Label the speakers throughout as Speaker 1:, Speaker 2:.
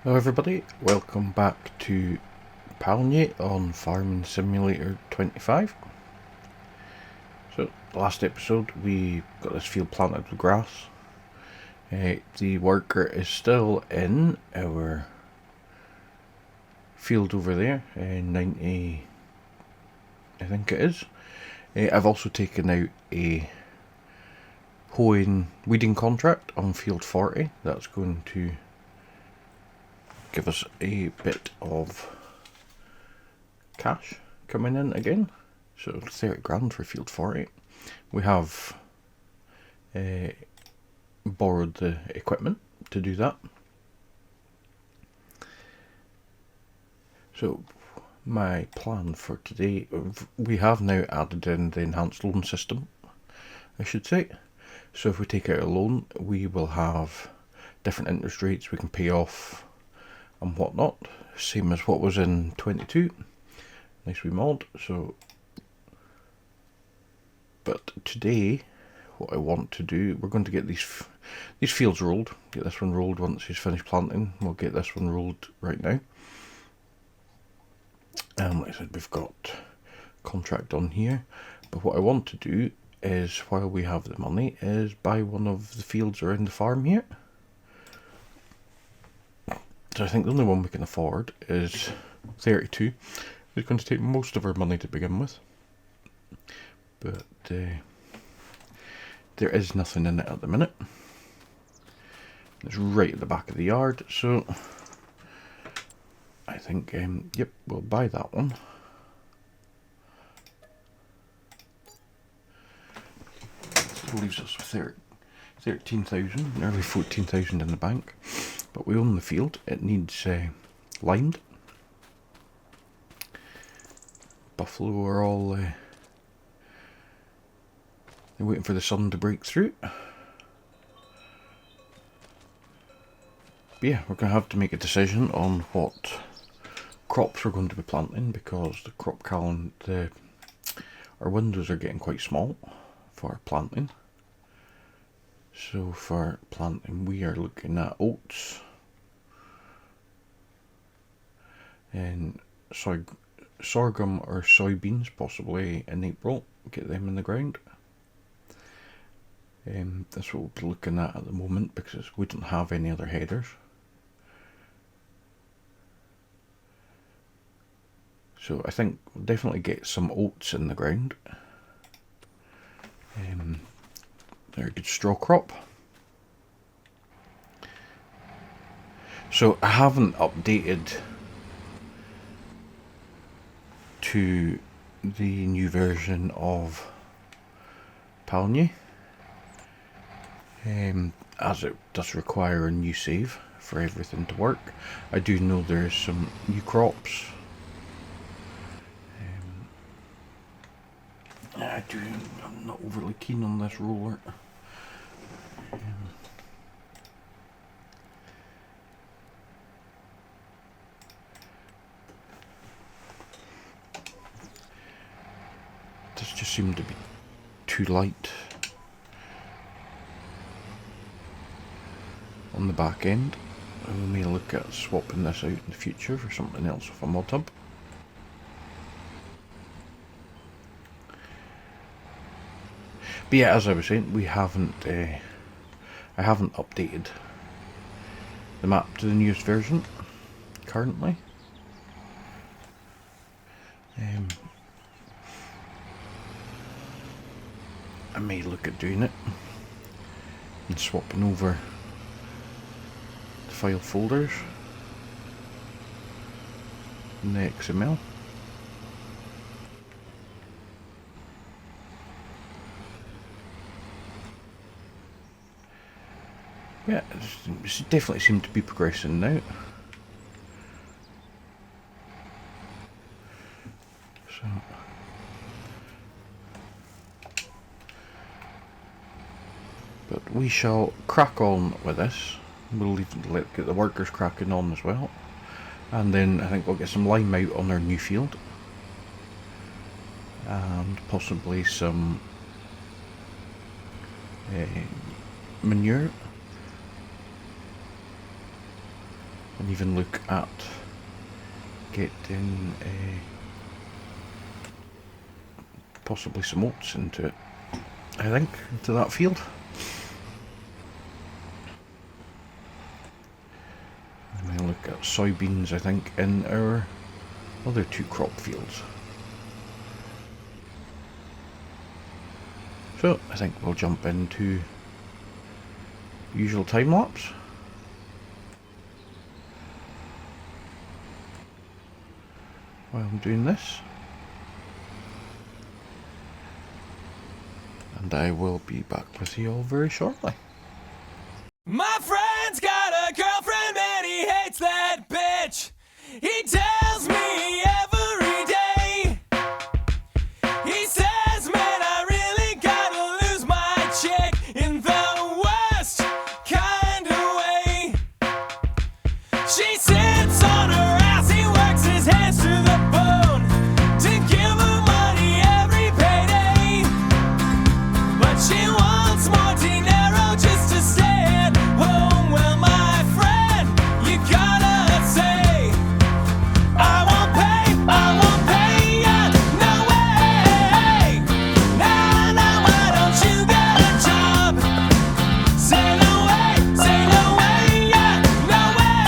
Speaker 1: Hello everybody, welcome back to Pallegney on Farming Simulator 25. So, last episode we got this field planted with grass. The worker is still in our field over there, 90, I think it is. I've also taken out a weeding contract on field 40. That's going to give us a bit of cash coming in again. So 30 grand for field 40. We have borrowed the equipment to do that. So my plan for today, we have now added in the enhanced loan system, I should say. So if we take out a loan, we will have different interest rates we can pay off and whatnot, same as what was in 22. Nice wee mod. So, but today, what I want to do, we're going to get these fields rolled. Get this one rolled once he's finished planting. We'll get this one rolled right now. Like I said, we've got contract on here. But what I want to do is, while we have the money, is buy one of the fields around the farm here. So I think the only one we can afford is 32. It's going to take most of our money to begin with. But there is nothing in it at the minute. It's right at the back of the yard, so I think, yep, we'll buy that one. It leaves us with 13,000, nearly 14,000 in the bank. But we own the field. It needs limed. Buffalo are all they're waiting for the sun to break through. But yeah, we're going to have to make a decision on what crops we're going to be planting, because the crop calendar, our windows are getting quite small for planting. So for planting, we are looking at oats and sorghum or soybeans, possibly in April. Get them in the ground. That's what we'll be looking at the moment, because we don't have any other headers. So I think we'll definitely get some oats in the ground. They're a good straw crop. So I haven't updated to the new version of Pallegney, as it does require a new save for everything to work. I do know there's some new crops. I'm not overly keen on this roller. This just seemed to be too light on the back end. We may look at swapping this out in the future for something else with a mod hub. But yeah, as I was saying, I haven't updated the map to the newest version currently. I may look at doing it and swapping over the file folders in the XML. Yeah, it definitely seemed to be progressing now. So, but we shall crack on with this. We'll get the workers cracking on as well. And then I think we'll get some lime out on our new field. And possibly some manure. and even look at getting possibly some oats into it, I think, into that field. And we'll look at soybeans, I think, in our other 2 crop fields. So I think we'll jump into usual time lapse. While I'm doing this, and I will be back with you all very shortly.
Speaker 2: My friend's got a girlfriend and he hates that bitch. He tells me every day. He says, man, I really gotta lose my chick in the worst kind of way. She sits on her ass, he works his hands to the bone to give her money every payday. But she wants more dinero just to stay at home. Well, my friend, you gotta say, I won't pay ya, no way. Nah, nah, why don't you get a job? Say no way, yeah, no way.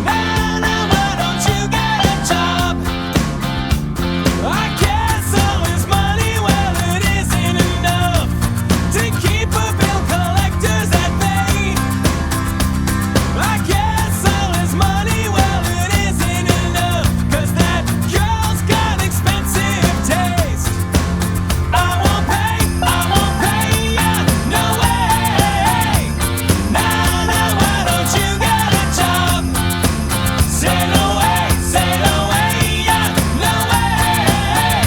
Speaker 2: Nah, nah, why don't you get a job? I guess all his money, well, it isn't enough to keep a bill collectors at bay. I guess all his money, well, it isn't enough, 'cause that girl's got expensive taste. I won't pay ya, no way. Nah, nah, why don't you get a job? Say no way, yeah, no way.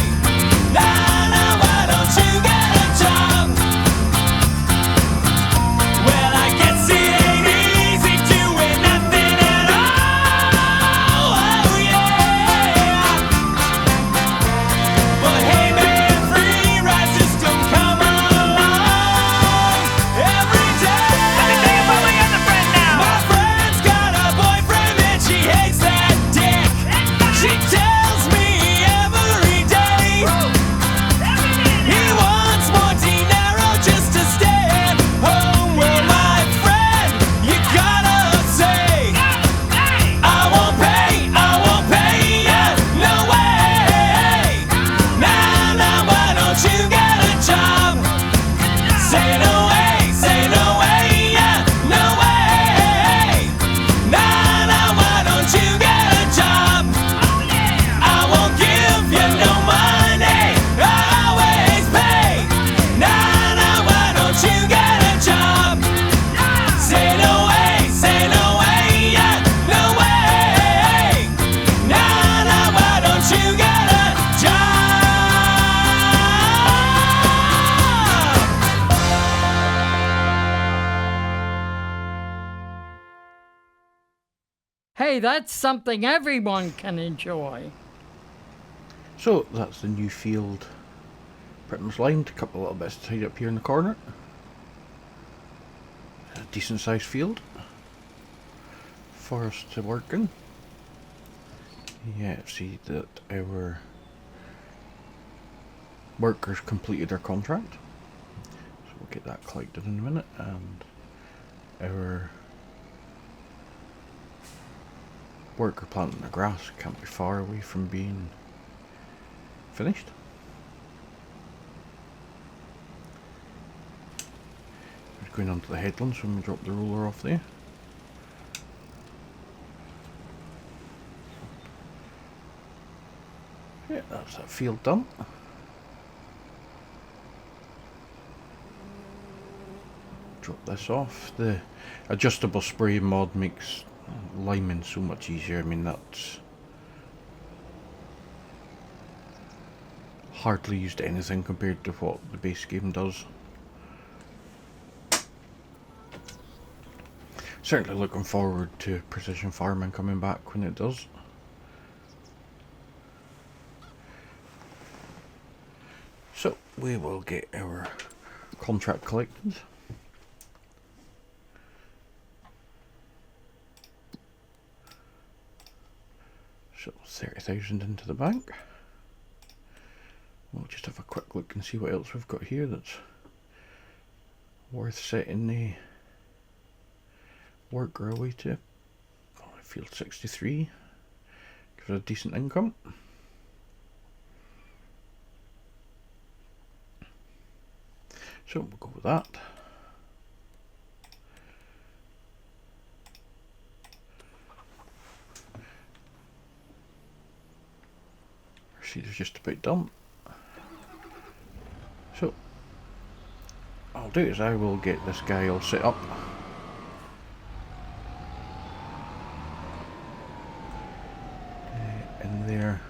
Speaker 2: Nah, nah, why don't you get a job? Well, I guess it ain't easy doing nothing at all. Oh yeah. But hey man, free ride system, come along every day. Let me tell you about my other friend now. My friend's got a boyfriend and she hates that dick. She tells me every day. He wants more dinero just to stay at home. Well, my friend, you gotta say, I won't pay ya, no way. Nah, nah, why don't you get a job? Say no way, yeah, no way. Nah, nah, why don't you get a job? I won't give you no money, I always pay. Nah, nah, why don't you get a job? Say no way, yeah, no way. Nah, nah, why don't you get a job?
Speaker 3: Hey, that's something everyone can enjoy.
Speaker 1: So that's the new field, pretty much lined. A couple of little bits tied up here in the corner. A decent sized field for us to work in. Yeah, see that our workers completed their contract, so we'll get that collected in a minute, and our worker planting the grass can't be far away from being finished. We're going onto the headlands when we drop the roller off there. Yeah, that's that field done. Drop this off. The adjustable spray mod makes liming so much easier. I mean, that's hardly used anything compared to what the base game does. Certainly looking forward to precision farming coming back when it does. So we will get our contract collected. So 30,000 into the bank. We'll just have a quick look and see what else we've got here that's worth setting the worker away to. Field 63 gives us a decent income. So we'll go with that. Our seeder's just about done. So what I'll do is I will get this guy all set up. In there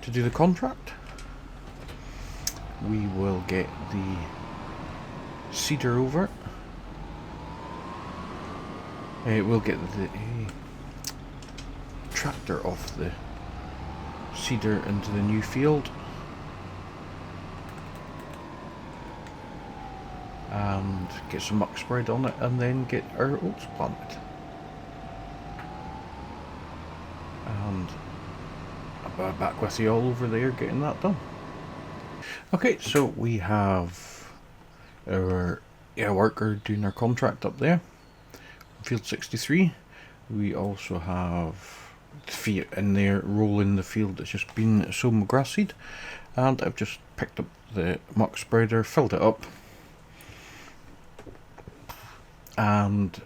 Speaker 1: to do the contract. We will get the seeder over. We'll get the tractor off the seeder into the new field. And get some muck spread on it, and then get our oats planted. And I'll be back with you all over there getting that done. Okay, so we have our worker doing our contract up there. Field 63. We also have the feet in there rolling the field that's just been so grassied. And I've just picked up the muck spreader, filled it up. And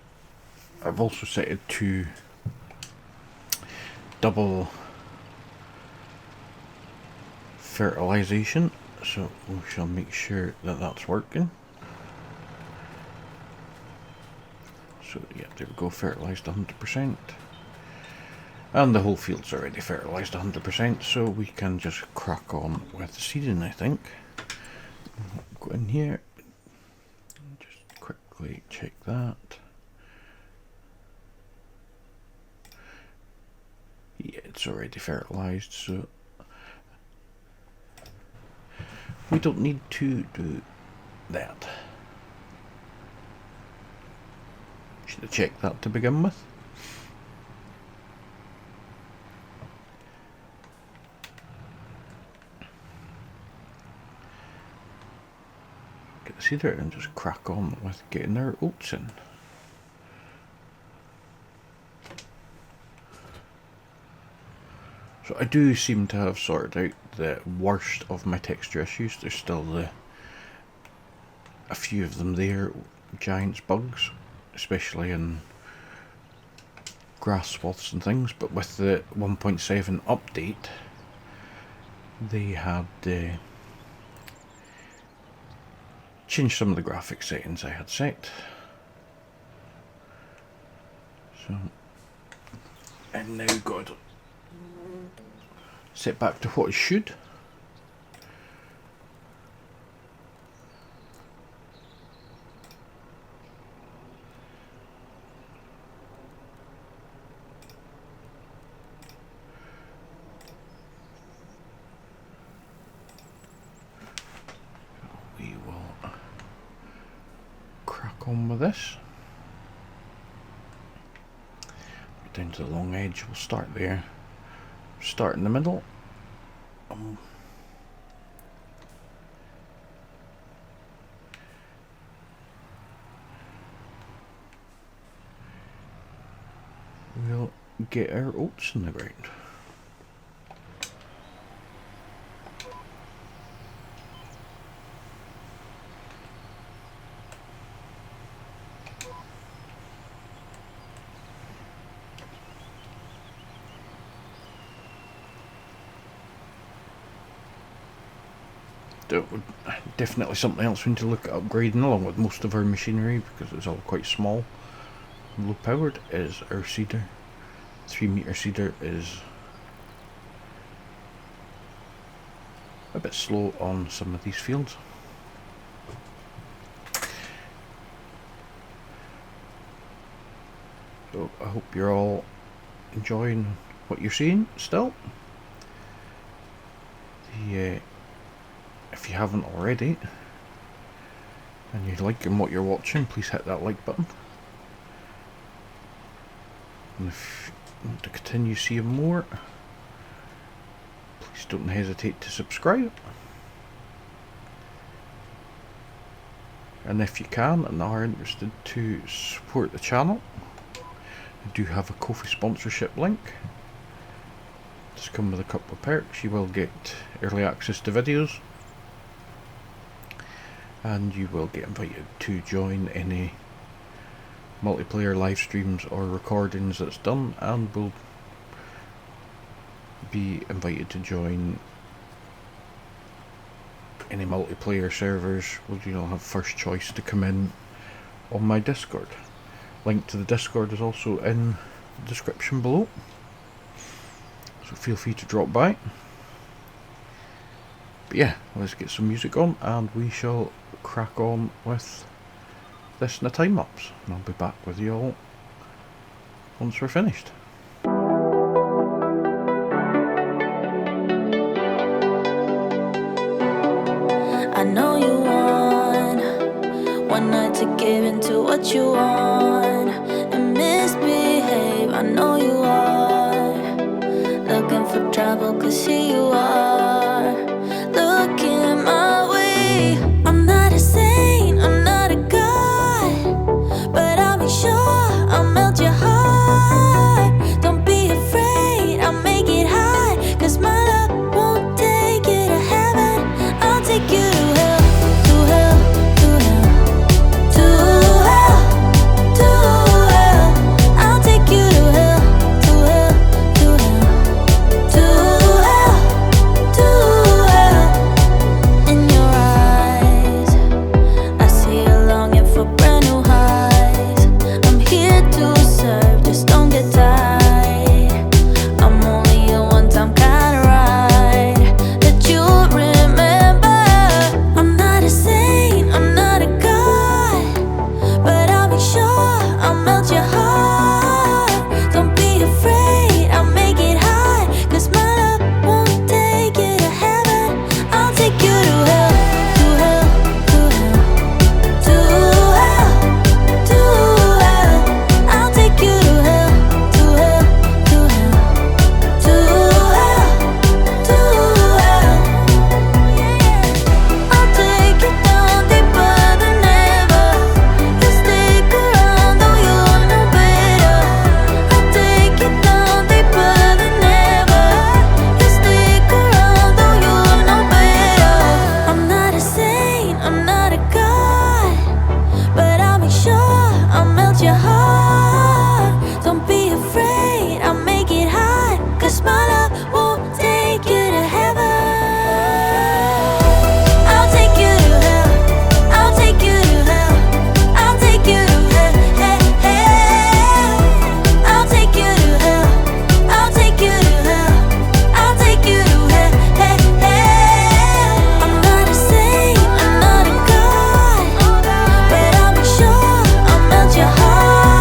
Speaker 1: I've also set it to double fertilization, so we shall make sure that that's working. So yeah, there we go, fertilized 100%. And the whole field's already fertilized 100%, so we can just crack on with the seeding, I think. Go in here, just quickly check that. Yeah, it's already fertilized, so we don't need to do that. Should have checked that to begin with. Get the seeder and just crack on with getting our oats in. So I do seem to have sorted out the worst of my texture issues. There's still a few of them there, giants bugs, especially in grass swaths and things, but with the 1.7 update they had changed some of the graphic settings I had set. So I've now got it set back to what it should. We will crack on with this. Down to the long edge, we'll start there. Start in the middle. We'll get our oats in the ground. Definitely something else we need to look at upgrading, along with most of our machinery, because it's all quite small and low powered, is our seeder. 3-meter seeder is a bit slow on some of these fields. So I hope you're all enjoying what you're seeing still. If you haven't already and you're liking what you're watching, please hit that like button. And if you want to continue seeing more, please don't hesitate to subscribe. And if you can and are interested to support the channel, I do have a Ko-fi sponsorship link. Just come with a couple of perks. You will get early access to videos, and you will get invited to join any multiplayer live streams or recordings that's done, and will be invited to join any multiplayer servers. You'll have first choice to come in on my Discord. Link to the Discord is also in the description below, so feel free to drop by. But yeah, let's get some music on and we shall crack on with this in a time lapse, and I'll be back with you all once we're finished.
Speaker 4: I know you want one night to give into what you want and misbehave. I know you are looking for trouble, 'cause here you are looking my way. I'm not a saint, I'm not a god, but I'll make sure I'll melt your heart. Don't be afraid, I'll make it high, 'cause my love won't take you to heaven. I'll take you to hell, to hell, to hell, to hell, to hell. I'll take you to hell, to hell, to hell, to hell, to hell. In your eyes, I see you longing for brand new highs. I'm here to serve, just don't get tired. I'm only a one-time kind of ride that you remember. I'm not a saint, I'm not a god, but I'll make sure I'll melt your heart. Don't be afraid, I'll make it high, 'cause my love won't take you to heaven. I'll take you to hell, to hell, to hell, to hell, to hell. I'll take you to hell, to hell, to hell, to hell, to hell. I'll take you down deeper than ever. You stick around though you know better. I'll take you down deeper than ever. You stick around though you know better. I'm not a saint, I'm not a god, but I'll make sure I'll melt your heart. Don't be afraid, I'll make it high, 'cause my love won't take you to heaven. I'll take you to hell, I'll take you to hell, I'll take you to hell, hell, hell. I'll take you to hell, I'll take you to hell, I'll take you to hell, hell, hell. I'm not a saint, I'm not a god, but I'll make sure I'll melt your heart.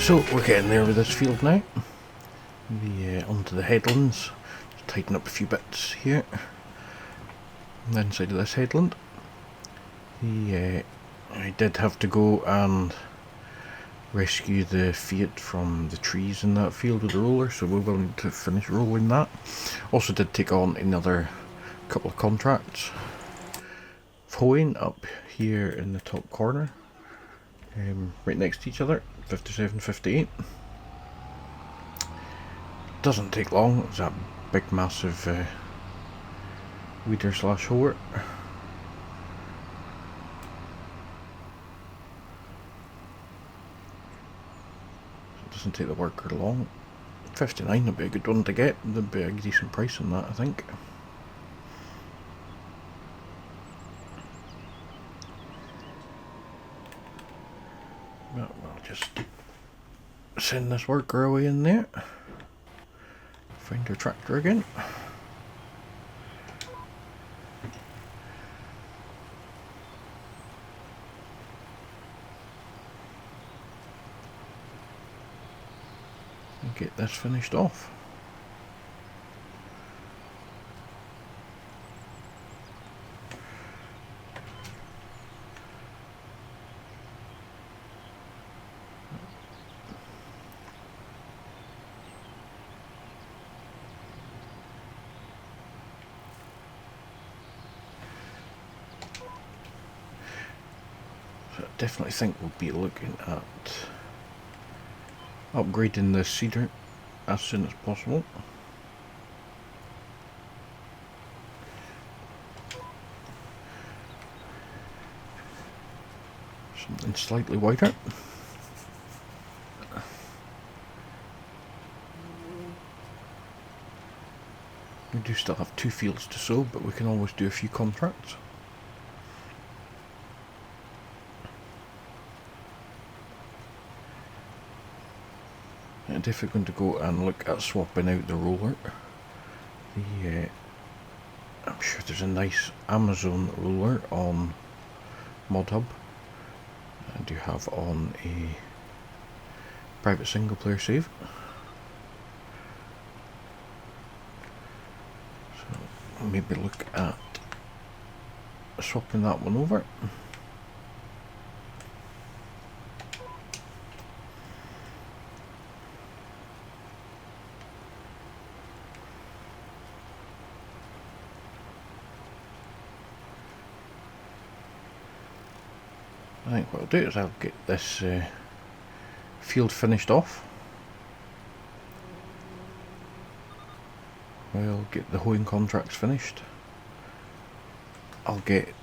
Speaker 1: So we're getting there with this field now. Onto the headlands. Just tighten up a few bits here. On the inside of this headland. I did have to go and rescue the Fiat from the trees in that field with the roller, so we will need to finish rolling that. Also did take on another couple of contracts. Hoeing up here in the top corner, right next to each other, 57, 58. Doesn't take long, it's that big massive weeder slash hoer. Doesn't take the worker long. 59 would be a good one to get. There'd be a decent price on that, I think. But we'll just send this worker away in there. Find our tractor again. Get this finished off. So I definitely think we'll be looking at upgrading the seeder as soon as possible. Something slightly wider. We do still have 2 fields to sow, but we can always do a few contracts. And if we're going to go and look at swapping out the roller, I'm sure there's a nice Amazon roller on ModHub. I do have on a private single player save. So I'll maybe look at swapping that one over. I think what I'll do is I'll get this field finished off. We'll get the hoeing contracts finished. I think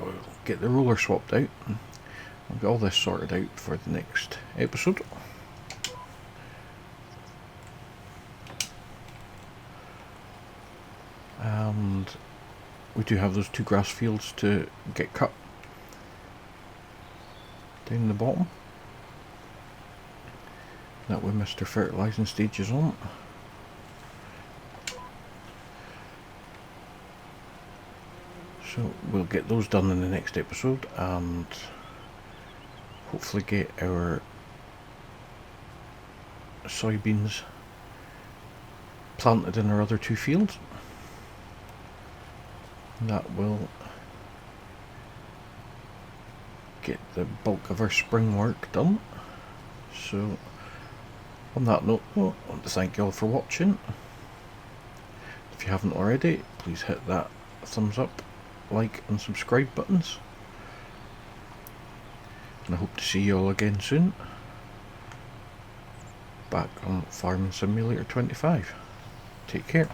Speaker 1: we'll get the roller swapped out. I'll get all this sorted out for the next episode. And we do have those 2 grass fields to get cut down the bottom. That way Mr. Fertilising stage is on. So we'll get those done in the next episode and hopefully get our soybeans planted in our other 2 fields. That will get the bulk of our spring work done. So on that note, I want to thank you all for watching. If you haven't already, please hit that thumbs up, like and subscribe buttons. And I hope to see you all again soon, back on Farming Simulator 25. Take care.